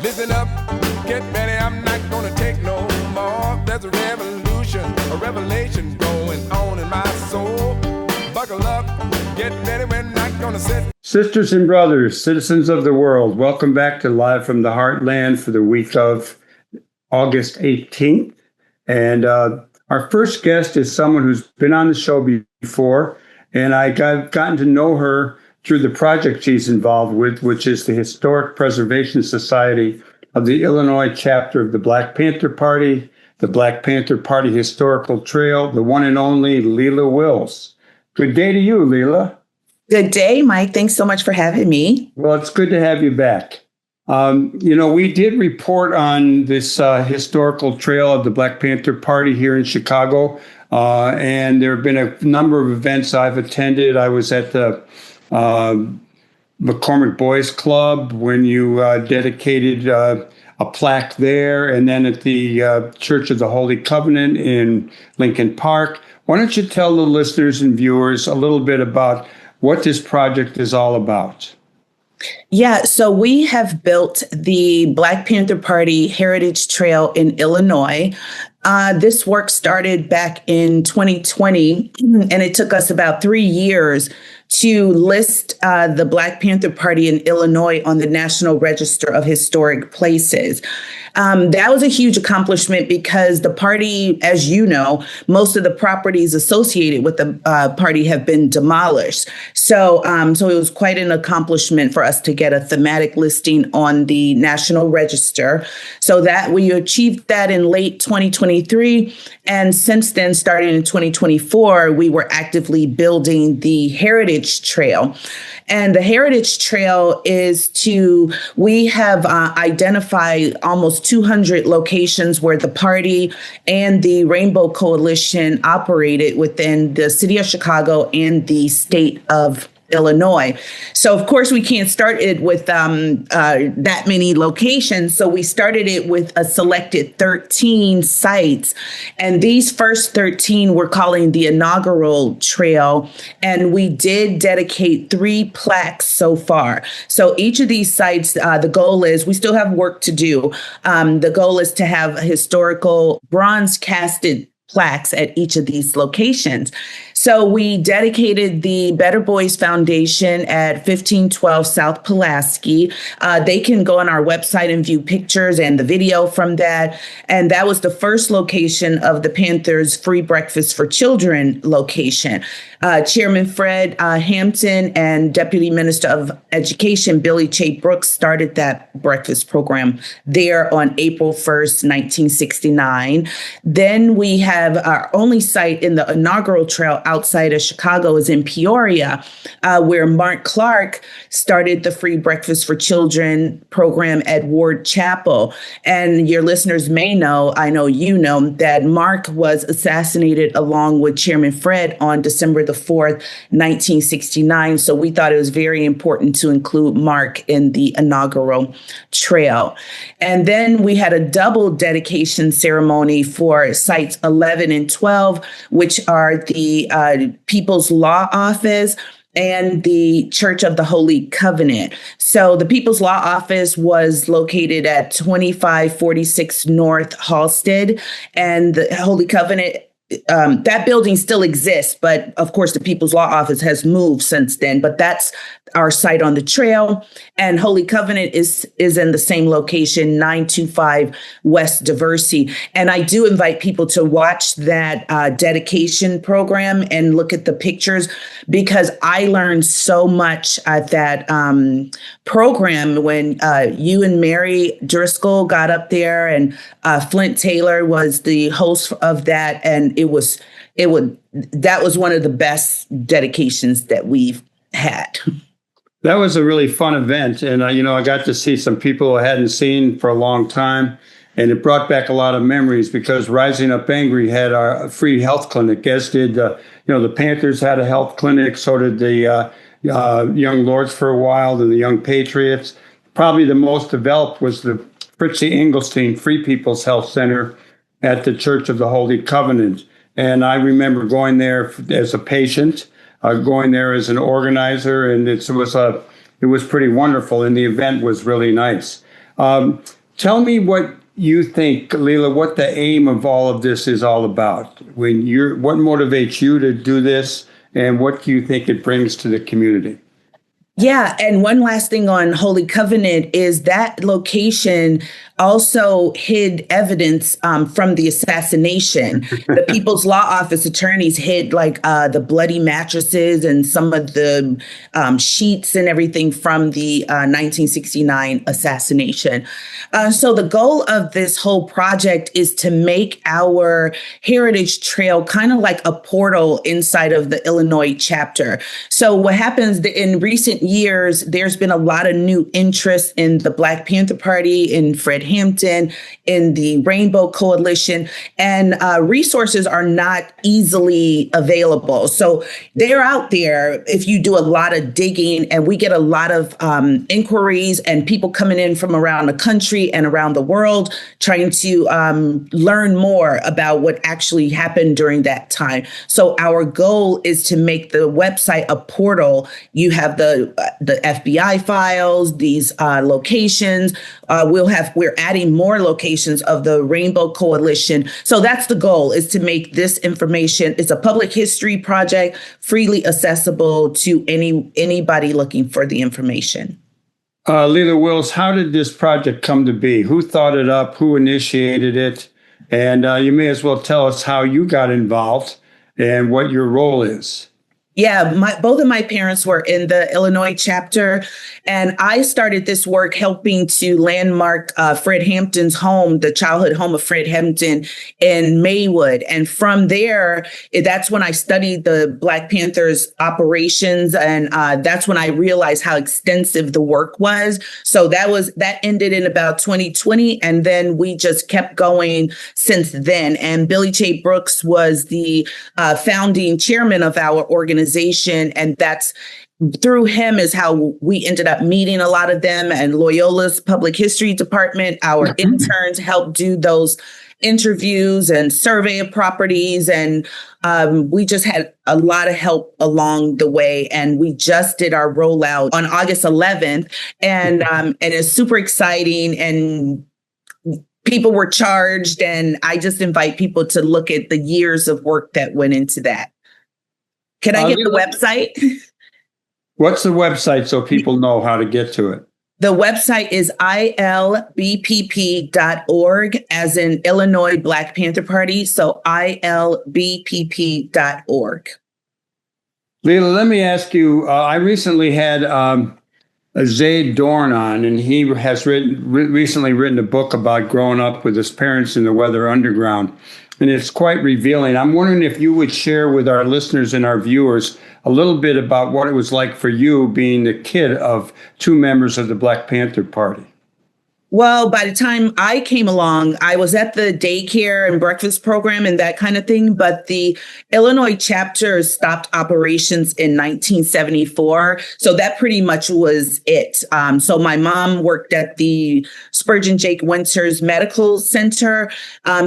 Listen up, get ready, I'm not gonna take no more. There's a revolution, a revelation going on in my soul. Buckle up, get ready, we're not gonna sit. Sisters and brothers, citizens of the world, welcome back to Live from the Heartland for the week of August 18th. And our first guest is someone who's been on the show before, and I've gotten to know her through the project she's involved with, which is the Historic Preservation Society of the Illinois chapter of the Black Panther Party, the Black Panther Party Historical Trail, the one and only Leila Wills. Good day to you, Leila. Good day, Mike. Thanks so much for having me. Well, it's good to have you back. We did report on this historical trail of the Black Panther Party here in Chicago, and there have been a number of events I've attended. I was at the McCormick Boys Club when you dedicated a plaque there, and then at the Church of the Holy Covenant in Lincoln Park. Why don't you tell the listeners and viewers a little bit about what this project is all about? Yeah, so we have built the Black Panther Party Heritage Trail in Illinois. This work started back in 2020, and it took us about 3 years to list the Black Panther Party in Illinois on the National Register of Historic Places. That was a huge accomplishment because the party, as you know, most of the properties associated with the party have been demolished. So it was quite an accomplishment for us to get a thematic listing on the National Register. So that we achieved that in late 2023. And since then, starting in 2024, we were actively building the Heritage Trail. And the Heritage Trail we have identified almost 200 locations where the party and the Rainbow Coalition operated within the city of Chicago and the state of Illinois. So, of course, we can't start it with that many locations. So we started it with a selected 13 sites. And these first 13 we're calling the inaugural trail. And we did dedicate 3 plaques so far. So each of these sites, the goal is, we still have work to do. The goal is to have historical bronze casted plaques at each of these locations. So we dedicated the Better Boys Foundation at 1512 South Pulaski. They can go on our website and view pictures and the video from that. And that was the first location of the Panthers' Free Breakfast for Children location. Chairman Fred Hampton and Deputy Minister of Education Billy Che Brooks started that breakfast program there on April 1st, 1969. Then we have our only site in the inaugural trail outside of Chicago is in Peoria, where Mark Clark started the Free Breakfast for Children program at Ward Chapel. And your listeners may know, I know you know, that Mark was assassinated along with Chairman Fred on December the 4th, 1969. So we thought it was very important to include Mark in the inaugural trail. And then we had a double dedication ceremony for sites 11 and 12, which are the People's Law Office and the Church of the Holy Covenant. So the People's Law Office was located at 2546 North Halsted, and the Holy Covenant, that building still exists, but of course the People's Law Office has moved since then, but that's our site on the trail. And Holy Covenant is in the same location, 925 West Diversey. And I do invite people to watch that dedication program and look at the pictures, because I learned so much at that program when you and Mary Driscoll got up there, and Flint Taylor was the host of that. And that was one of the best dedications that we've had. That was a really fun event. And, I got to see some people I hadn't seen for a long time. And it brought back a lot of memories, because Rising Up Angry had a free health clinic, as did, the Panthers had a health clinic. So did the Young Lords for a while, and the Young Patriots. Probably the most developed was the Fritzie Engelstein Free People's Health Center at the Church of the Holy Covenant. And I remember going there as a patient, going there as an organizer, and it was pretty wonderful, and the event was really nice. Tell me what you think, Leila, what the aim of all of this is all about. What motivates you to do this, and what do you think it brings to the community? Yeah. And one last thing on Holy Covenant is that location also hid evidence from the assassination. The People's Law Office attorneys hid the bloody mattresses and some of the sheets and everything from the 1969 assassination. So the goal of this whole project is to make our Heritage Trail kind of like a portal inside of the Illinois chapter. So what happens in recent years, there's been a lot of new interest in the Black Panther Party, in Fred Hampton, in the Rainbow Coalition, and resources are not easily available. So they're out there if you do a lot of digging, and we get a lot of inquiries and people coming in from around the country and around the world trying to learn more about what actually happened during that time. So our goal is to make the website a portal. You have the FBI files, these locations. We're adding more locations of the Rainbow Coalition. So that's the goal, is to make this information. It's a public history project, freely accessible to anybody looking for the information. Leila Wills, how did this project come to be? Who thought it up? Who initiated it? And you may as well tell us how you got involved and what your role is. Yeah, both of my parents were in the Illinois chapter, and I started this work helping to landmark Fred Hampton's home, the childhood home of Fred Hampton in Maywood. And from there, that's when I studied the Black Panthers operations, and that's when I realized how extensive the work was. So that ended in about 2020, and then we just kept going since then. And Billy J. Brooks was the founding chairman of our organization. And that's through him is how we ended up meeting a lot of them, and Loyola's public history department. Our interns helped do those interviews and survey of properties. And we just had a lot of help along the way. And we just did our rollout on August 11th. And it's super exciting. And people were charged. And I just invite people to look at the years of work that went into that. Can I get the website? What's the website so people know how to get to it? The website is ilbpp.org, as in Illinois Black Panther Party. So ilbpp.org. Leila, let me ask you, I recently had Zaid Dorn on, and he has recently written a book about growing up with his parents in the Weather Underground. And it's quite revealing. I'm wondering if you would share with our listeners and our viewers a little bit about what it was like for you being the kid of two members of the Black Panther Party. Well, by the time I came along, I was at the daycare and breakfast program and that kind of thing. But the Illinois chapter stopped operations in 1974. So that pretty much was it. So my mom worked at the Spurgeon Jake Winters Medical Center.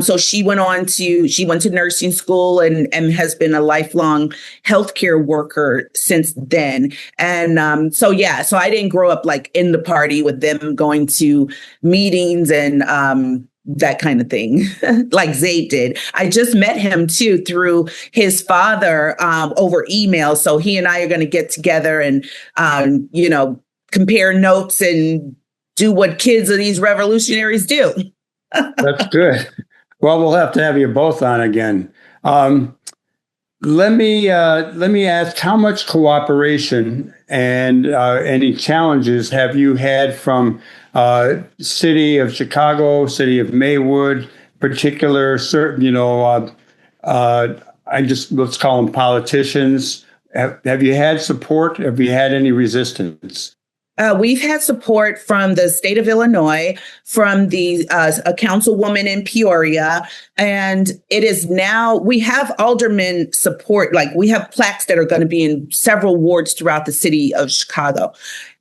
So she went to nursing school and has been a lifelong healthcare worker since then. And so I didn't grow up like in the party with them going to meetings and that kind of thing, like Zaid did. I just met him too through his father over email. So he and I are going to get together and compare notes and do what kids of these revolutionaries do. That's good. Well, we'll have to have you both on again. Let me ask, how much cooperation and any challenges have you had from city of Chicago, city of Maywood, particular, let's call them politicians. Have you had support? Have you had any resistance? We've had support from the state of Illinois, from a councilwoman in Peoria, and it is now, we have alderman support, like we have plaques that are going to be in several wards throughout the city of Chicago.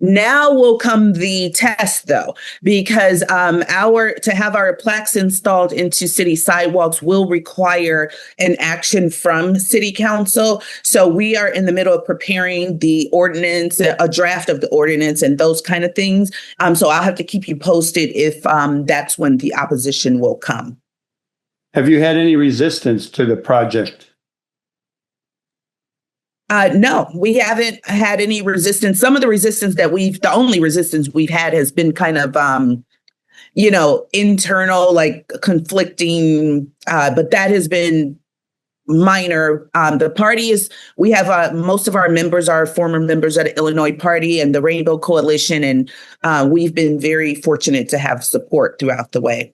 Now will come the test, though, because to have our plaques installed into city sidewalks will require an action from city council. So we are in the middle of preparing the ordinance, a draft of the ordinance events and those kind of things. So I'll have to keep you posted if that's when the opposition will come. Have you had any resistance to the project? No, we haven't had any resistance. Some of the resistance the only resistance we've had has been kind of, internal, like conflicting, but that has been minor. The party we have most of our members are former members of the Illinois Party and the Rainbow Coalition, and we've been very fortunate to have support throughout the way.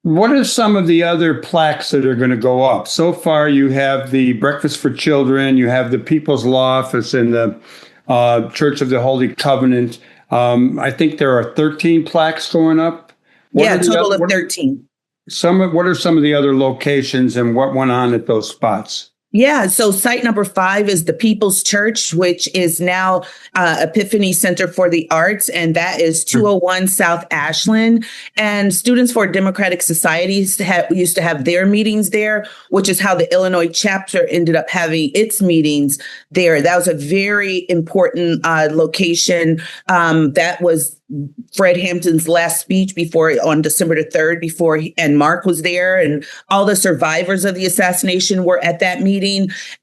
What are some of the other plaques that are going to go up? So far, you have the Breakfast for Children, you have the People's Law Office, and the Church of the Holy Covenant. I think there are 13 plaques going up. A total of 13. What are some of the other locations and what went on at those spots? Yeah, so site number 5 is the People's Church, which is now Epiphany Center for the Arts, and that is 201 South Ashland. And Students for Democratic Societies used to have their meetings there, which is how the Illinois chapter ended up having its meetings there. That was a very important location. That was Fred Hampton's last speech on December the 3rd, and Mark was there, and all the survivors of the assassination were at that meeting.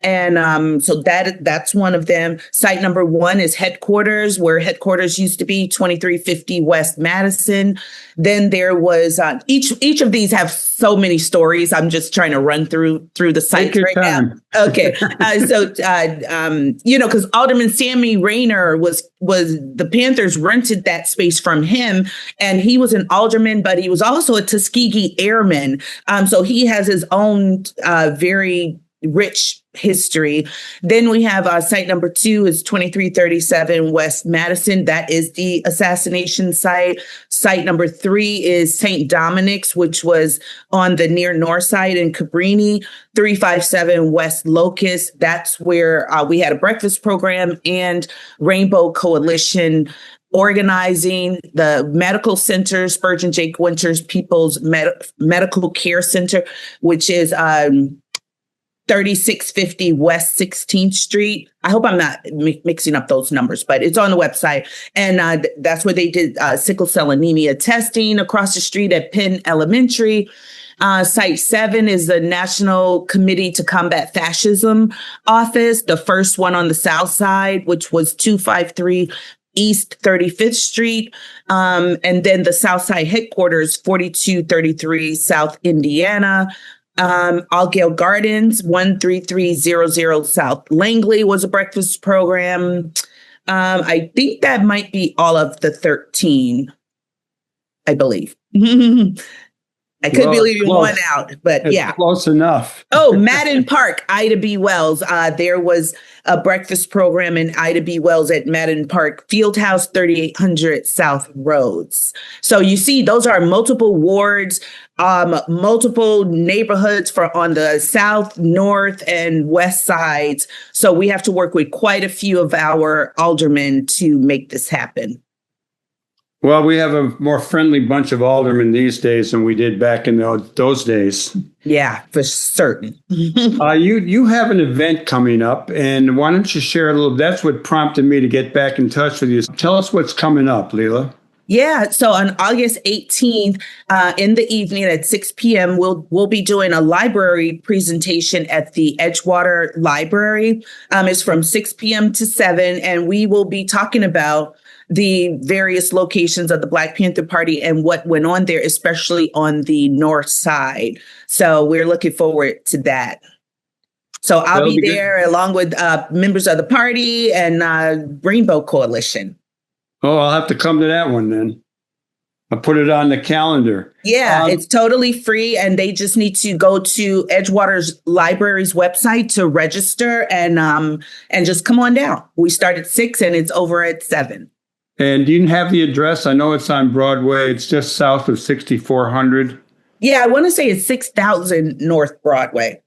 And so that's one of them. Site number 1 is headquarters, where headquarters used to be, 2350 West Madison. Then there was each of these have so many stories. I'm just trying to run through the sites right now. Okay, because Alderman Sammy Rayner was the Panthers rented that space from him, and he was an alderman, but he was also a Tuskegee Airman. So he has his own very rich history. Then we have site number 2 is 2337 West Madison. That is the assassination site. Site number 3 is St. Dominic's, which was on the near north side in Cabrini. 357 West Locust. That's where we had a breakfast program and Rainbow Coalition organizing. The medical center, Spurgeon Jake Winters People's Medical Care Center, which is 3650 West 16th Street. I hope I'm not mixing up those numbers, but it's on the website. And that's where they did sickle cell anemia testing across the street at Penn Elementary. Site 7 is the National Committee to Combat Fascism office, the first one on the south side, which was 253 East 35th Street. And then the south side headquarters, 4233 South Indiana. Allgale Gardens, 13300 South Langley was a breakfast program. I think that might be all of the 13, I believe. I could be leaving one out, but it's close enough. Oh, Madden Park, Ida B. Wells. There was a breakfast program in Ida B. Wells at Madden Park Fieldhouse, 3800 South Rhodes. So you see, those are multiple wards, multiple neighborhoods on the south, north, and west sides. So we have to work with quite a few of our aldermen to make this happen. Well, we have a more friendly bunch of aldermen these days than we did back in those days. Yeah, for certain. You have an event coming up, and why don't you share a little? That's what prompted me to get back in touch with you. Tell us what's coming up, Leila. Yeah, so on August 18th, in the evening at 6 p.m., we'll be doing a library presentation at the Edgewater Library. It's from 6 p.m. to 7, and we will be talking about the various locations of the Black Panther Party and what went on there, especially on the north side. So we're looking forward to that. So I'll be there along with members of the party and Rainbow Coalition. Oh, I'll have to come to that one then. I'll put it on the calendar. Yeah, it's totally free, and they just need to go to Edgewater's Library's website to register and just come on down. We start at 6 and it's over at 7. And do you have the address? I know it's on Broadway. It's just south of 6400. Yeah, I want to say it's 6000 North Broadway.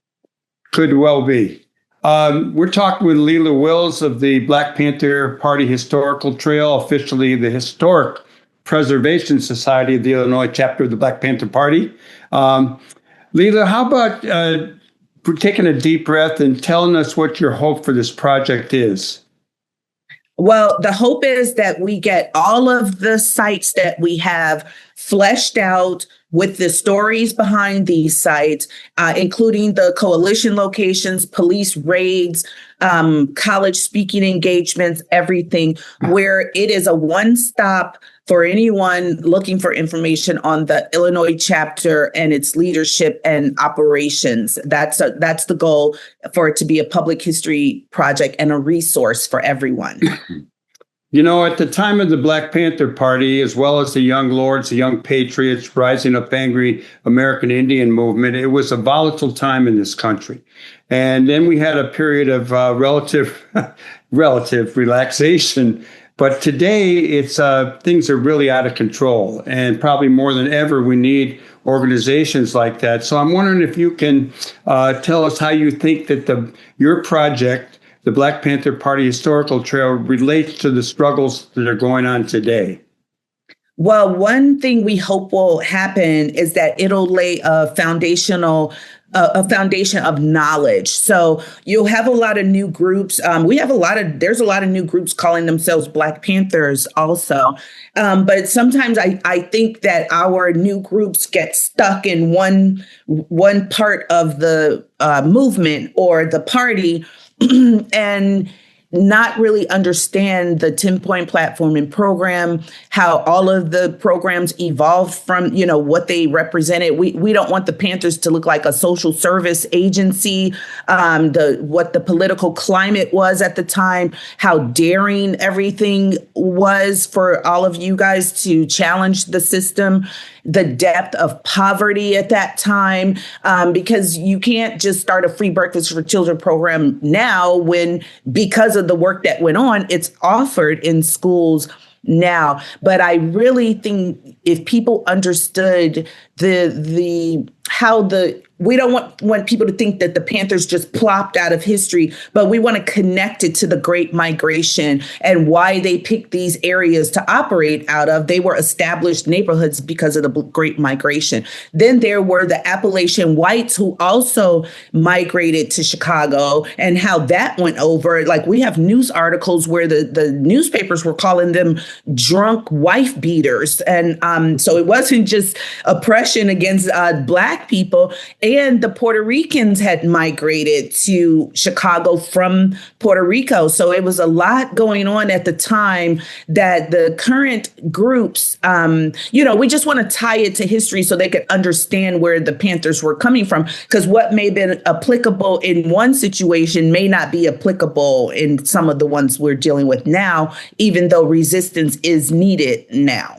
Could well be. We're talking with Leila Wills of the Black Panther Party Historical Trail, officially the Historic Preservation Society of the Illinois chapter of the Black Panther Party. Leila, how about taking a deep breath and telling us what your hope for this project is? Well, the hope is that we get all of the sites that we have fleshed out with the stories behind these sites, including the coalition locations, police raids, college speaking engagements, everything, where it is a one-stop for anyone looking for information on the Illinois chapter and its leadership and operations. That's the goal, for it to be a public history project and a resource for everyone. You know, at the time of the Black Panther Party, as well as the Young Lords, the Young Patriots, Rising Up Angry American Indian movement, it was a volatile time in this country. And then we had a period of relative relaxation. But today, it's things are really out of control. And probably more than ever, we need organizations like that. So I'm wondering if you can tell us how you think that your project, the Black Panther Party Historical Trail, relates to the struggles that are going on today. Well, one thing we hope will happen is that it'll lay a foundation of knowledge. So you'll have a lot of new groups. There's a lot of new groups calling themselves Black Panthers also. But sometimes I think that our new groups get stuck in one part of the movement or the party and not really understand the 10-point platform and program, how all of the programs evolved from, what they represented. We don't want the Panthers to look like a social service agency, what the political climate was at the time, how daring everything was for all of you guys to challenge the system, the depth of poverty at that time, because you can't just start a free breakfast for children program now when, because of the work that went on, it's offered in schools now. But I really think if people understood we don't want people to think that the Panthers just plopped out of history, but we want to connect it to the Great Migration and why they picked these areas to operate out of. They were established neighborhoods because of the Great Migration. Then there were the Appalachian whites who also migrated to Chicago, and how that went over. Like, we have news articles where the newspapers were calling them drunk wife beaters. And so it wasn't just oppression against Black people. And the Puerto Ricans had migrated to Chicago from Puerto Rico. So it was a lot going on at the time that the current groups, we just want to tie it to history so they could understand where the Panthers were coming from. Because what may have been applicable in one situation may not be applicable in some of the ones we're dealing with now, even though resistance is needed now.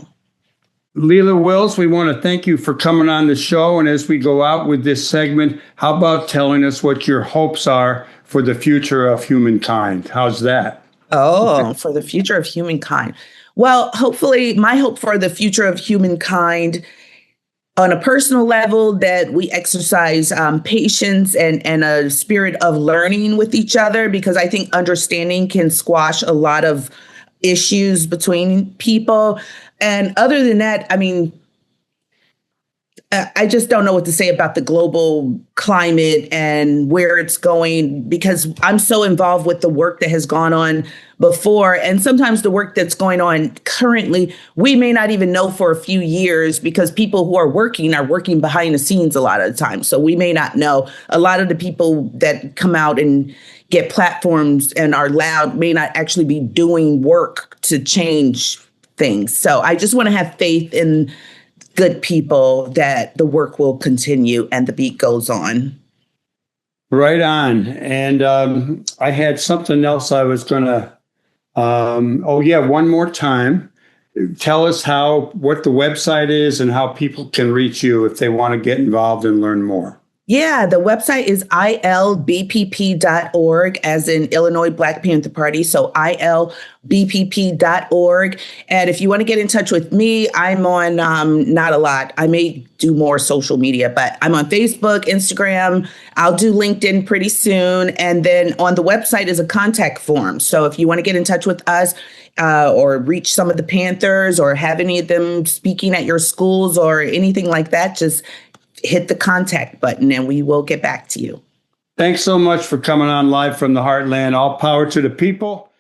Leila Wills, we want to thank you for coming on the show. And as we go out with this segment, how about telling us what your hopes are for the future of humankind? How's that? Oh, for the future of humankind. Well, hopefully my hope for the future of humankind on a personal level, that we exercise patience and a spirit of learning with each other, because I think understanding can squash a lot of issues between people. And other than that, I mean, I just don't know what to say about the global climate and where it's going, because I'm so involved with the work that has gone on before. And sometimes the work that's going on currently, we may not even know for a few years, because people who are working behind the scenes a lot of the time. So we may not know. A lot of the people that come out and get platforms and are loud may not actually be doing work to change things. So I just want to have faith in good people that the work will continue and the beat goes on. Right on. And I had something else I was going to, one more time. Tell us what the website is and how people can reach you if they want to get involved and learn more. Yeah, the website is ilbpp.org, as in Illinois Black Panther Party. So ilbpp.org. And if you want to get in touch with me, I'm on not a lot. I may do more social media, but I'm on Facebook, Instagram. I'll do LinkedIn pretty soon. And then on the website is a contact form. So if you want to get in touch with us, or reach some of the Panthers, or have any of them speaking at your schools or anything like that, just hit the contact button and we will get back to you. Thanks so much for coming on live from the Heartland. All power to the people.